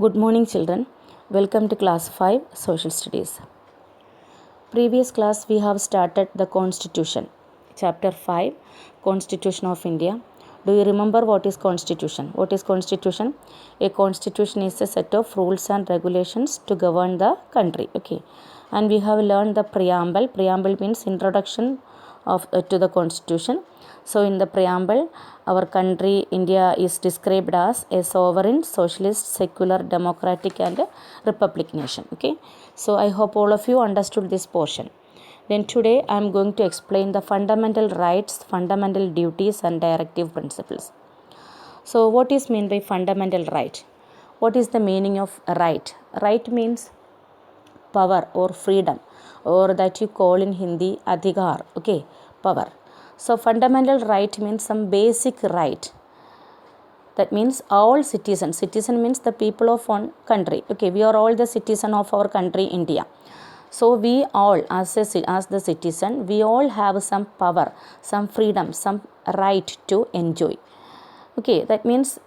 Good morning, children. Welcome to class 5 Social Studies. Previous class we have started the Constitution. Chapter 5 Constitution of India. Do you remember what is Constitution? What is Constitution? A constitution is a set of rules and regulations to govern the country. Okay. And we have learned the preamble. Preamble means introduction of to the Constitution. So in the preamble, our country India is described as a sovereign, socialist, secular, democratic and republic nation. Okay. So I hope all of you understood this portion. Then today I am going to explain the fundamental rights, fundamental duties and directive principles. So what is meant by fundamental right? What is the meaning of right? Right means power or freedom, or that you call in Hindi adhikar. Okay, power. So fundamental right means some basic right. That means all citizens. Citizen means the people of one country. Okay, we are all the citizen of our country India. So we all as the citizen, we all have some power, some freedom, some right to enjoy. Okay, that means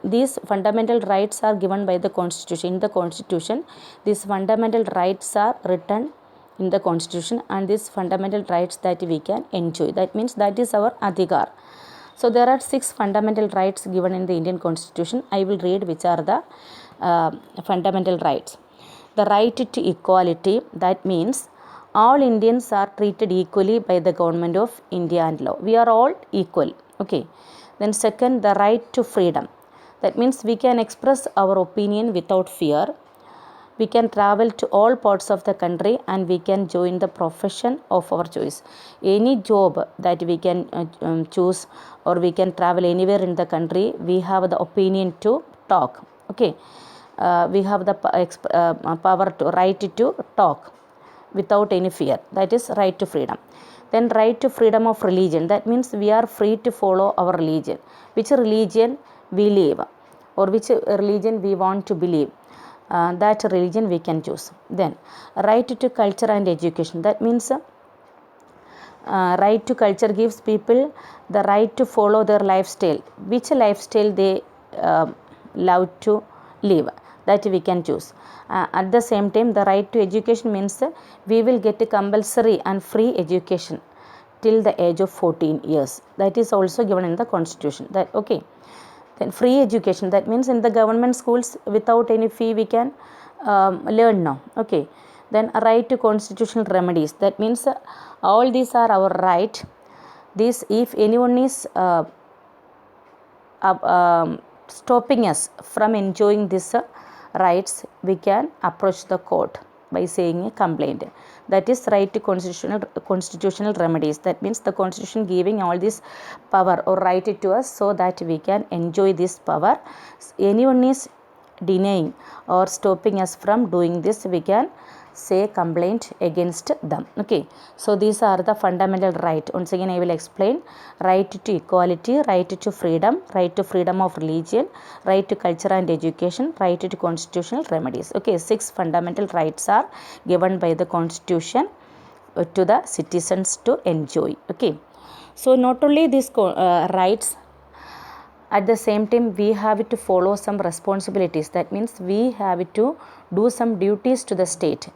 these fundamental rights are given by the Constitution. In the Constitution, these fundamental rights are written in the Constitution, and these fundamental rights that we can enjoy. That means that is our adhikar. So there are 6 fundamental rights given in the Indian Constitution. I will read which are the fundamental rights. The right to equality, that means all Indians are treated equally by the government of India and law. We are all equal. Okay. Then second, the right to freedom. That means we can express our opinion without fear. We can travel to all parts of the country and we can join the profession of our choice. Any job that we can choose, or we can travel anywhere in the country, we have the opinion to talk. Okay. We have the power to right to talk without any fear. That is right to freedom. Then right to freedom of religion. That means we are free to follow our religion. Which religion we live, or which religion we want to believe, that religion we can choose. Then right to culture and education. That means right to culture gives people the right to follow their lifestyle. Which lifestyle they love to live, that we can choose. At the same time, the right to education means we will get a compulsory and free education till the age of 14 years. That is also given in the Constitution. That okay. Then free education, that means in the government schools without any fee we can learn now. Okay. Then a right to constitutional remedies. That means all these are our right. This, if anyone is stopping us from enjoying these rights, we can approach the court by saying a complaint. That is right to constitutional remedies. That means the Constitution giving all this power or right to us so that we can enjoy this power. Anyone is denying or stopping us from doing this, we can say complaint against them. Okay, so these are the fundamental right. Once again I will explain: right to equality, right to freedom of religion, right to culture and education, right to constitutional remedies. Okay, 6 fundamental rights are given by the Constitution to the citizens to enjoy. Okay, so not only these rights, at the same time we have to follow some responsibilities. That means we have to do some duties to the state,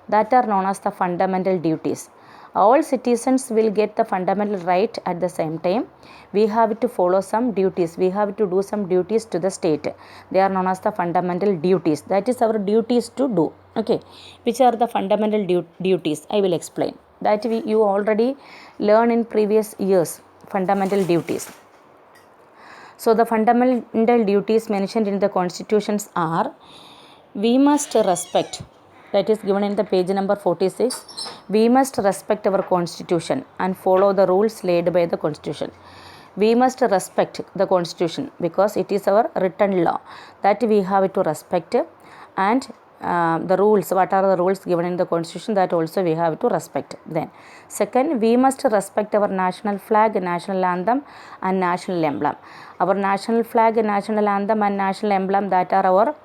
that are known as the fundamental duties. All citizens will get the fundamental right. At the same time we have to follow some duties. We have to do some duties to the state. They are known as the fundamental duties. That is our duties to do. Okay, which are the fundamental duties? I will explain. That you already learn in previous years. Fundamental duties. So the fundamental duties mentioned in the constitutions are: we must respect, that is given in the page number 46, we must respect our constitution and follow the rules laid by the constitution. We must respect the constitution because it is our written law, that we have to respect, and the rules, what are the rules given in the constitution, that also we have to respect. Then second, we must respect our national flag, national anthem and national emblem. Our national flag, national anthem and national emblem, that are our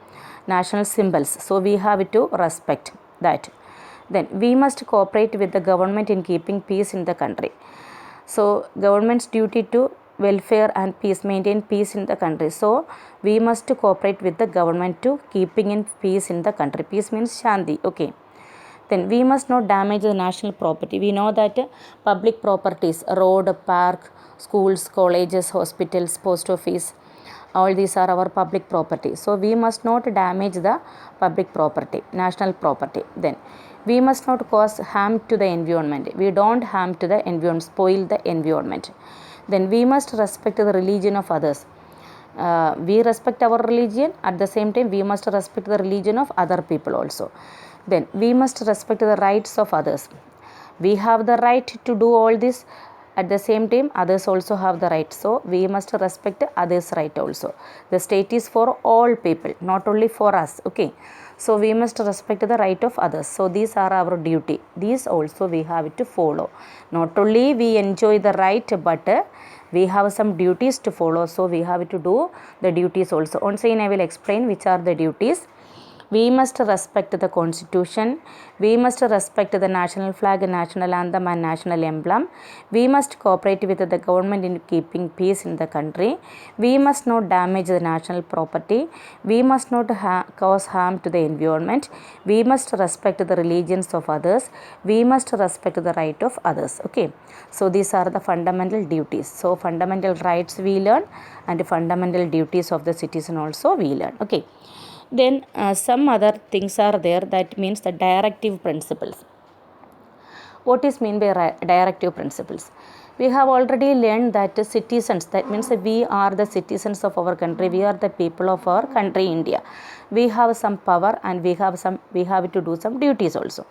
national symbols, so we have to respect that. Then we must cooperate with the government in keeping peace in the country. So government's duty to welfare and peace, maintain peace in the country. So we must cooperate with the government to keeping in peace in the country. Peace means shanti. Okay. Then we must not damage the national property. We know that public properties, road, park, schools, colleges, hospitals, post office, all these are our public property. So we must not damage the public property, national property. Then we must not cause harm to the environment. We don't harm to the environment, spoil the environment. Then we must respect the religion of others. We respect our religion, at the same time we must respect the religion of other people also. Then we must respect the rights of others. We have the right to do all this, at the same time others also have the right, so we must respect others' right also. The state is for all people, not only for us. Okay, so we must respect the right of others. So these are our duty, these also we have to follow. Not only we enjoy the right, but we have some duties to follow, so we have to do the duties also. Once again I will explain which are the duties. We must respect the constitution. We must respect the national flag, national anthem and national emblem. We must cooperate with the government in keeping peace in the country. We must not damage the national property. We must not cause harm to the environment. We must respect the religions of others. We must respect the right of others. Okay, so these are the fundamental duties. So fundamental rights we learn, and fundamental duties of the citizen also we learn. Okay. Then some other things are there, that means the directive principles. What is mean by directive principles? We have already learned that citizens, that means we are the citizens of our country, we are the people of our country India. We have some power and we have to do some duties also.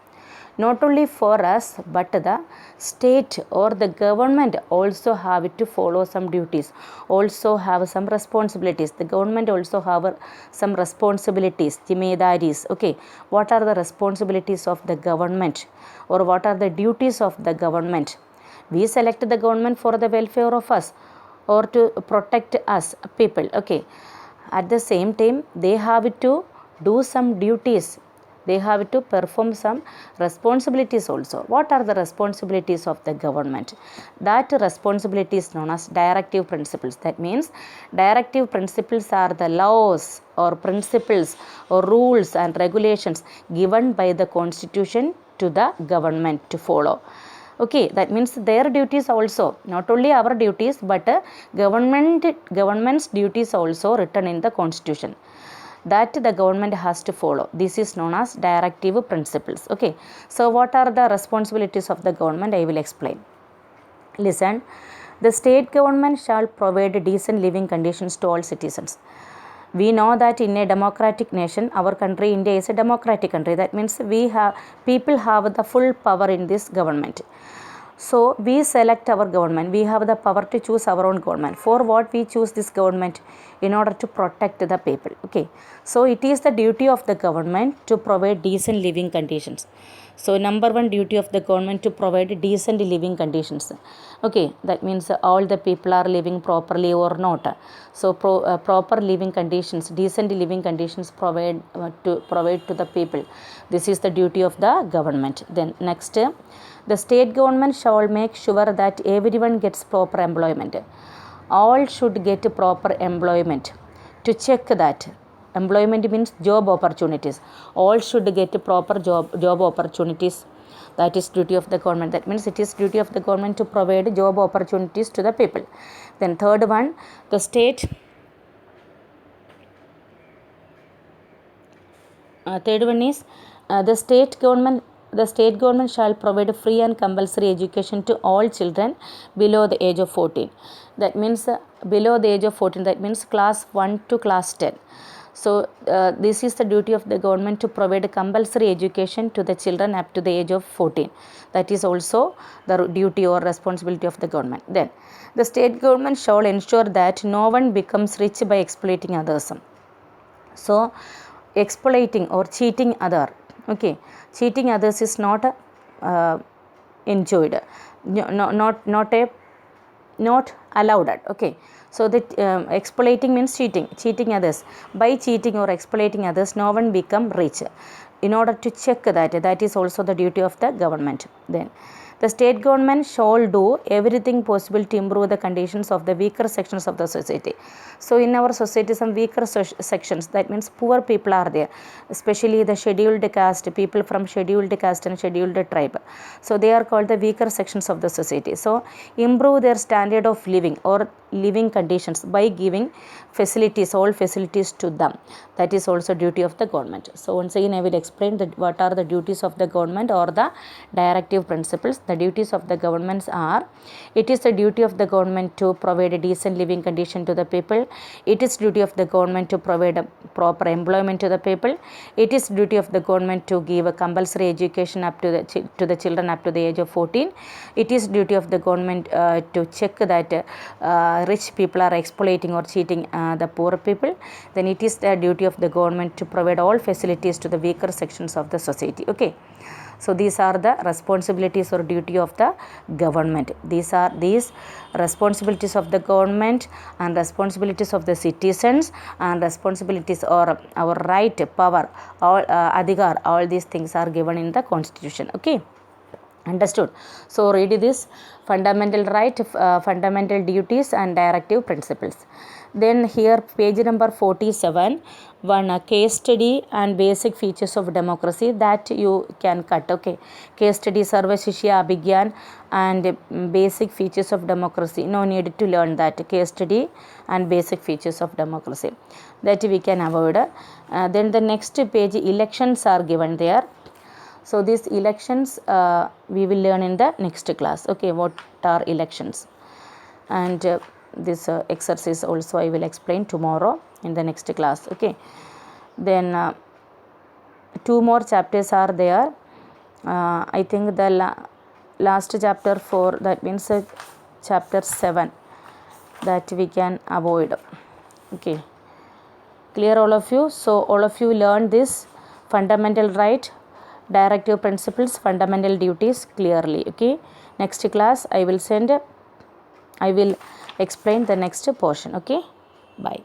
Not only for us, but the state or the government also have to follow some duties, also have some responsibilities. The government also have some responsibilities, zimedaris. Okay, what are the responsibilities of the government, or what are the duties of the government? We select the government for the welfare of us, or to protect us people. Okay, at the same time they have to do some duties, they have to perform some responsibilities also. What are the responsibilities of the government? That responsibility is known as directive principles. That means directive principles are the laws or principles or rules and regulations given by the constitution to the government to follow. Okay, that means their duties also, not only our duties, but government's duties also written in the constitution, that the government has to follow. This is known as directive principles. Okay, so what are the responsibilities of the government? I will explain. Listen, the state government shall provide decent living conditions to all citizens. We know that in a democratic nation, our country India is a democratic country. That means people have the full power in this government. So we select our government. We have the power to choose our own government. For what we choose this government? In order to protect the people. Okay, so it is the duty of the government to provide decent living conditions. So number one duty of the government to provide decent living conditions. Okay, that means all the people are living properly or not. So proper living conditions, decent living conditions provide to the people. This is the duty of the government. Then next, the state government shall make sure that everyone gets proper employment. All should get proper employment. To check that employment means job opportunities. All should get proper job opportunities. That is duty of the government. That means it is duty of the government to provide job opportunities to the people. Then third one, the state. Third one is the state government shall provide free and compulsory education to all children below the age of 14. That means below the age of 14, that means class 1 to class 10. So this is the duty of the government to provide compulsory education to the children up to the age of 14. That is also the duty or responsibility of the government. Then the state government shall ensure that no one becomes rich by exploiting others. So exploiting or cheating other, okay, cheating others is not enjoyed, not allowed. Okay, so that exploiting means cheating others. By cheating or exploiting others, no one become rich. In order to check that is also the duty of the government. Then The state government shall do everything possible to improve the conditions of the weaker sections of the society. So in our society, some weaker sections, that means poor people are there, especially the scheduled caste, people from scheduled caste and scheduled tribe. So they are called the weaker sections of the society. So improve their standard of living or living conditions by giving facilities, all facilities to them. That is also duty of the government. So once again I will explain that what are the duties of the government or the directive principles. The duties of the governments are: it is the duty of the government to provide a decent living condition to the people. It is duty of the government to provide a proper employment to the people. It is duty of the government to give a compulsory education up to the children up to the age of 14. It is duty of the government to check that rich people are exploiting or cheating the poor people. Then it is the duty of the government to provide all facilities to the weaker sections of the society. Okay. So these are the responsibilities or duty of the government. These responsibilities of the government and responsibilities of the citizens and responsibilities or our right, power, all adhikar, all these things are given in the constitution. Okay. Understood? So read this: fundamental right, fundamental duties and directive principles. Then here page number 47, one case study and basic features of democracy, that you can cut. Okay, case study Sarva Shishya Abhigyan and basic features of democracy. No need to learn that. Case study and basic features of democracy, that we can avoid. Then the next page, elections are given there. So these elections we will learn in the next class. Okay, what are elections? And this exercise also I will explain tomorrow in the next class. Okay, then 2 more chapters are there. I think the last chapter 4, that means chapter 7, that we can avoid. Okay, clear all of you? So all of you learn this fundamental right, directive principles, fundamental duties clearly. Okay, next class I will explain the next portion. Okay, bye.